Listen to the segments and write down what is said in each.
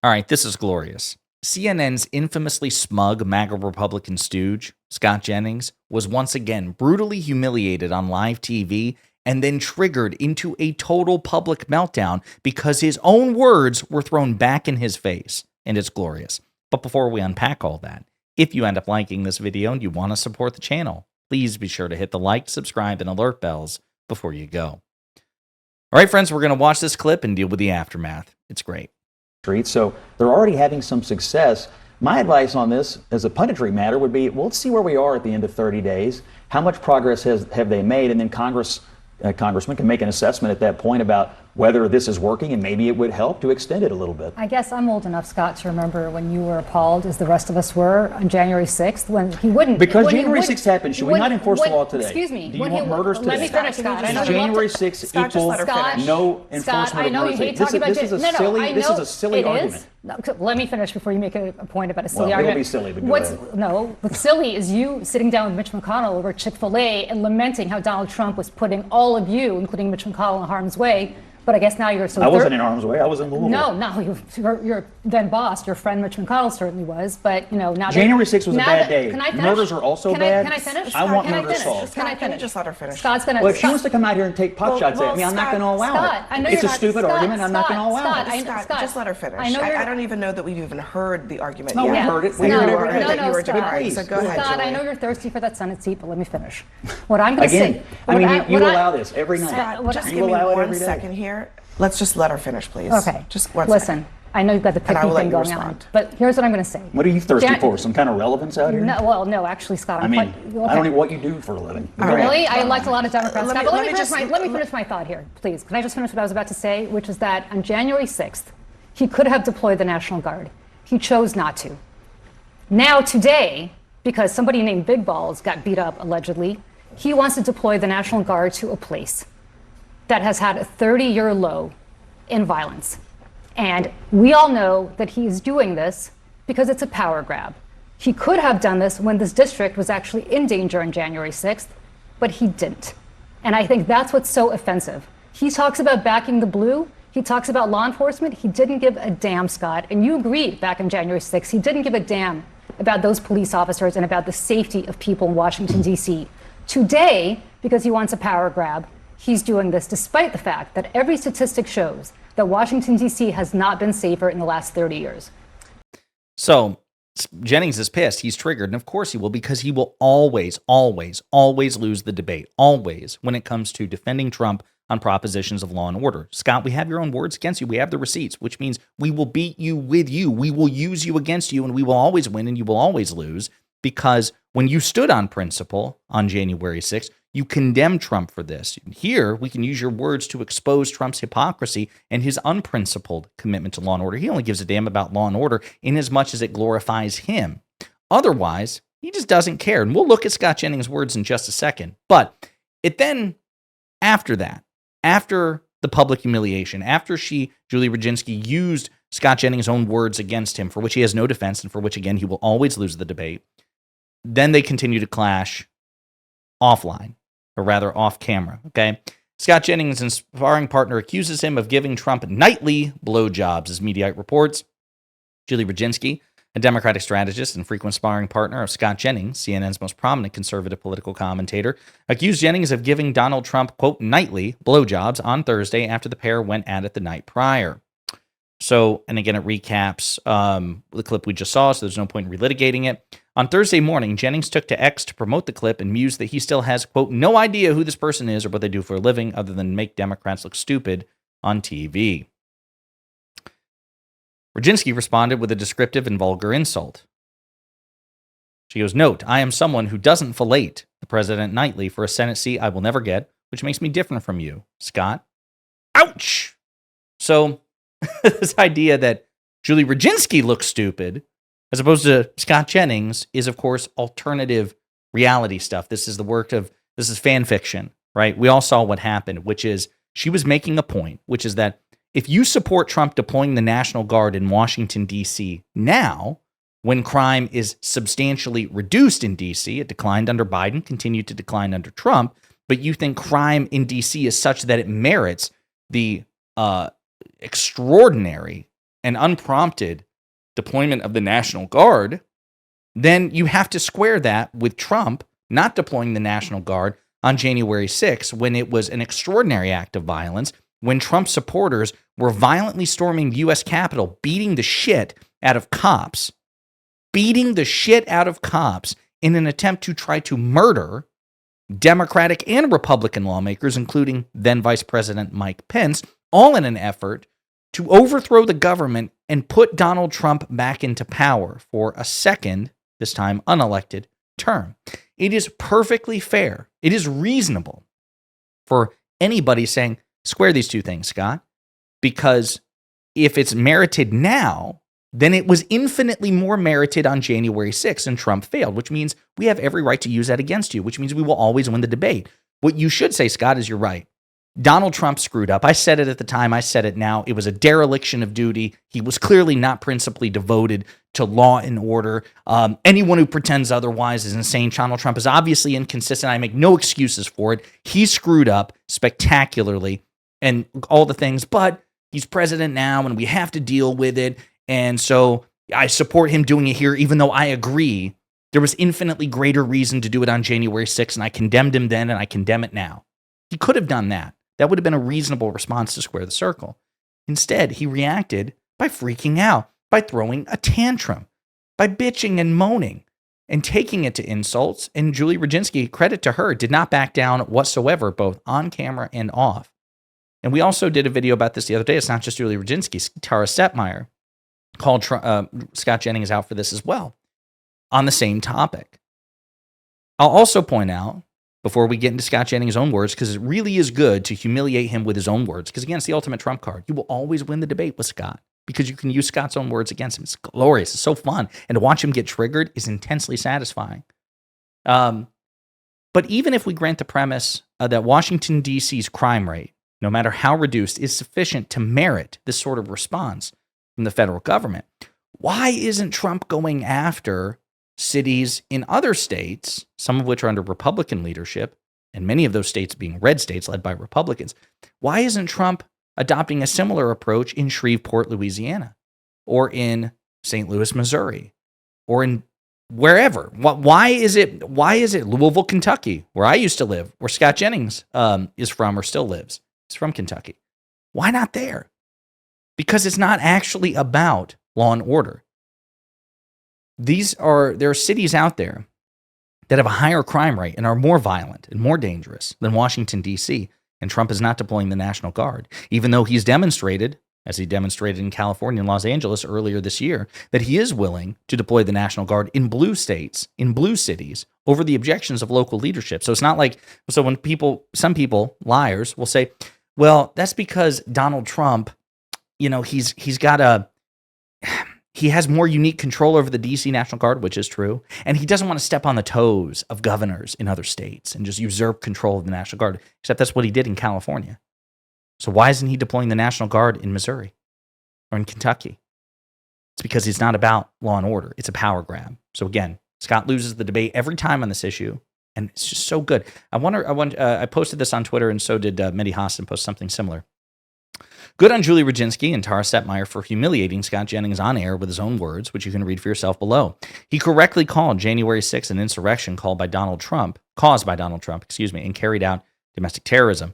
All right, this is glorious. CNN's infamously smug MAGA Republican stooge, Scott Jennings, was once again brutally humiliated on live TV and then triggered into a total public meltdown because his own words were thrown back in his face. And it's glorious. But before we unpack all that, if you end up liking this video and you want to support the channel, please be sure to hit the like, subscribe, and alert bells before you go. All right, friends, we're going to watch this clip and deal with the aftermath. It's great. So they're already having some success. My advice on this, as a punditry matter, would be, well, let's see where we are at the end of 30 days. How much progress have they made? And then Congressman can make an assessment at that point about whether this is working, and maybe it would help to extend it a little bit. I guess I'm old enough, Scott, to remember when you were appalled, as the rest of us were, on January 6th, when he wouldn't. Because January 6th happened, should we not enforce the law today? Excuse me. Do you want murders today? Let me finish, Scott. I know January 6th equals no enforcement of mercy. This is a silly argument. Let me finish before you make a point about a silly argument. argument. It'll be silly, but go ahead. No, what's silly is you sitting down with Mitch McConnell over Chick-fil-A and lamenting how Donald Trump was putting all of you, including Mitch McConnell, in harm's way. But I guess now you're so... I wasn't in harm's way. I was in Louisville. No, your then boss, your friend Mitch McConnell certainly was. But, you know, now... January 6th was a bad day. Can I finish? Murders are also bad. Can I finish? I want murders solved. Can I Can you just let her finish? Scott's going to... Well, if she wants to come out here and take pot shots at me, I'm not going to allow it. It's a stupid argument. I'm not going to allow it. Scott, just let her finish. I don't even know that we've even heard the argument yet. No, we heard it. We heard everything. You were denying. So go ahead, Scott, I know you're thirsty for that Senate seat, but let me finish. What I'm going to say... Again, you allow this every night. Scott, just give me 1 second here. Let's just let her finish, please. Okay. Just one Listen, I know you've got the picky thing going on, but here's what I'm going to say. What are you thirsty for? Some kind of relevance out here? No, actually, Scott. I don't know what you do for a living. Really? I elect a lot of Democrats. Scott, but let me finish my thought here, please. Can I just finish what I was about to say, which is that on January 6th, he could have deployed the National Guard. He chose not to. Now, today, because somebody named Big Balls got beat up, allegedly, he wants to deploy the National Guard to a place that has had a 30-year low in violence. And we all know that he is doing this because it's a power grab. He could have done this when this district was actually in danger on January 6th, but he didn't. And I think that's what's so offensive. He talks about backing the blue. He talks about law enforcement. He didn't give a damn, Scott. And you agreed back on January 6th. He didn't give a damn about those police officers and about the safety of people in Washington, D.C. Today, because he wants a power grab, he's doing this despite the fact that every statistic shows that Washington, D.C. has not been safer in the last 30 years. So Jennings is pissed. He's triggered. And of course he will, because he will always lose the debate. Always, when it comes to defending Trump on propositions of law and order. Scott, we have your own words against you. We have the receipts, which means we will beat you with you. We will use you against you, and we will always win, and you will always lose. Because when you stood on principle on January 6th, you condemned Trump for this. Here, we can use your words to expose Trump's hypocrisy and his unprincipled commitment to law and order. He only gives a damn about law and order in as much as it glorifies him. Otherwise, he just doesn't care. And we'll look at Scott Jennings' words in just a second. But it then, after that, after the public humiliation, after Julie Rodzinski used Scott Jennings' own words against him, for which he has no defense and for which, again, he will always lose the debate, then they continue to clash offline. Or rather off camera, okay? Scott Jennings' sparring partner accuses him of giving Trump nightly blowjobs, as Mediaite reports. Julie Rodzinski, a Democratic strategist and frequent sparring partner of Scott Jennings, CNN's most prominent conservative political commentator, accused Jennings of giving Donald Trump, quote, nightly blowjobs on Thursday after the pair went at it the night prior. So, and again, it recaps the clip we just saw, so there's no point in relitigating it. On Thursday morning, Jennings took to X to promote the clip and mused that he still has, quote, no idea who this person is or what they do for a living other than make Democrats look stupid on TV. Rodzinski responded with a descriptive and vulgar insult. She goes, note, I am someone who doesn't fillet the president nightly for a Senate seat I will never get, which makes me different from you, Scott. Ouch! So, this idea that Julie Rodzinski looks stupid as opposed to Scott Jennings is, of course, alternative reality stuff. This is fan fiction, right? We all saw what happened, which is she was making a point, which is that if you support Trump deploying the National Guard in Washington, D.C. now, when crime is substantially reduced in D.C., it declined under Biden, continued to decline under Trump, but you think crime in D.C. is such that it merits the extraordinary an unprompted deployment of the National Guard, then you have to square that with Trump not deploying the National Guard on January 6th, when it was an extraordinary act of violence, when Trump supporters were violently storming the U.S. Capitol, beating the shit out of cops in an attempt to try to murder Democratic and Republican lawmakers, including then Vice President Mike Pence, all in an effort to overthrow the government and put Donald Trump back into power for a second, this time unelected, term. It is perfectly fair. It is reasonable for anybody saying, square these two things, Scott, because if it's merited now, then it was infinitely more merited on January 6th, and Trump failed, which means we have every right to use that against you, which means we will always win the debate. What you should say, Scott, is you're right. Donald Trump screwed up. I said it at the time. I said it now. It was a dereliction of duty. He was clearly not principally devoted to law and order. Anyone who pretends otherwise is insane. Donald Trump is obviously inconsistent. I make no excuses for it. He screwed up spectacularly and all the things, but he's president now and we have to deal with it. And so I support him doing it here, even though I agree there was infinitely greater reason to do it on January 6th, and I condemned him then and I condemn it now. He could have done that. That would have been a reasonable response to square the circle. Instead, he reacted by freaking out, by throwing a tantrum, by bitching and moaning, and taking it to insults. And Julie Rodzinski, credit to her, did not back down whatsoever, both on camera and off. And we also did a video about this the other day. It's not just Julie Rodzinski. Tara Setmeyer called Scott Jennings out for this as well, on the same topic. I'll also point out, before we get into Scott Jennings' own words, because it really is good to humiliate him with his own words, because again, it's the ultimate trump card. You will always win the debate with Scott, because you can use Scott's own words against him. It's glorious. It's so fun. And to watch him get triggered is intensely satisfying. But even if we grant the premise that Washington, D.C.'s crime rate, no matter how reduced, is sufficient to merit this sort of response from the federal government, why isn't Trump going after cities in other states, some of which are under Republican leadership, and many of those states being red states led by Republicans? Why isn't Trump adopting a similar approach in Shreveport, Louisiana, or in St. Louis, Missouri, or in wherever? Why is it Louisville, Kentucky, where I used to live, where Scott Jennings is from or still lives? He's from Kentucky. Why not there? Because it's not actually about law and order. There are cities out there that have a higher crime rate and are more violent and more dangerous than Washington, D.C., and Trump is not deploying the National Guard, even though he's demonstrated, as he demonstrated in California and Los Angeles earlier this year, that he is willing to deploy the National Guard in blue states, in blue cities, over the objections of local leadership. So it's not like, so when some people, liars, will say, well, that's because Donald Trump, he has more unique control over the D.C. National Guard, which is true, and he doesn't want to step on the toes of governors in other states and just usurp control of the National Guard, except that's what he did in California. So why isn't he deploying the National Guard in Missouri or in Kentucky? It's because it's not about law and order. It's a power grab. So again, Scott loses the debate every time on this issue, and it's just so good. I posted this on Twitter, and so did Mehdi Hassan post something similar. Good on Julie Rodzinski and Tara Setmeyer for humiliating Scott Jennings on air with his own words, which you can read for yourself below. He correctly called January 6th an insurrection caused by Donald Trump, and carried out domestic terrorism.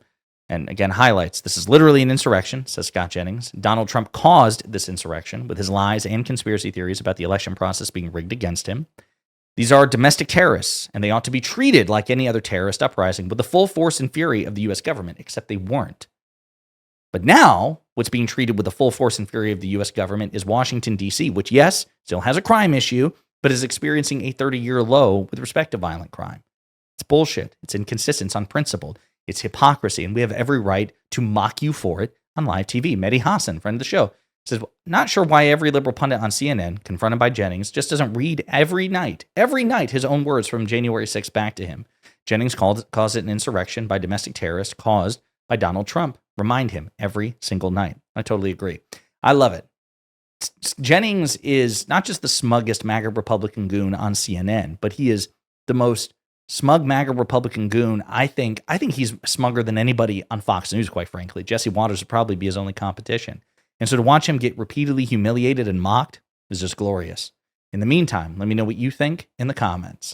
And again, highlights, this is literally an insurrection, says Scott Jennings. Donald Trump caused this insurrection with his lies and conspiracy theories about the election process being rigged against him. These are domestic terrorists, and they ought to be treated like any other terrorist uprising with the full force and fury of the U.S. government, except they weren't. But now, what's being treated with the full force and fury of the U.S. government is Washington, D.C., which, yes, still has a crime issue, but is experiencing a 30-year low with respect to violent crime. It's bullshit. It's inconsistent. It's unprincipled. It's hypocrisy, and we have every right to mock you for it on live TV. Mehdi Hassan, friend of the show, says, not sure why every liberal pundit on CNN, confronted by Jennings, just doesn't read every night, his own words from January 6th back to him. Jennings calls it an insurrection by domestic terrorists caused by Donald Trump. Remind him every single night. I totally agree. I love it. Jennings is not just the smuggest MAGA Republican goon on CNN, but he is the most smug MAGA Republican goon. I think he's smugger than anybody on Fox News, quite frankly. Jesse Waters would probably be his only competition. And so to watch him get repeatedly humiliated and mocked is just glorious. In the meantime, let me know what you think in the comments.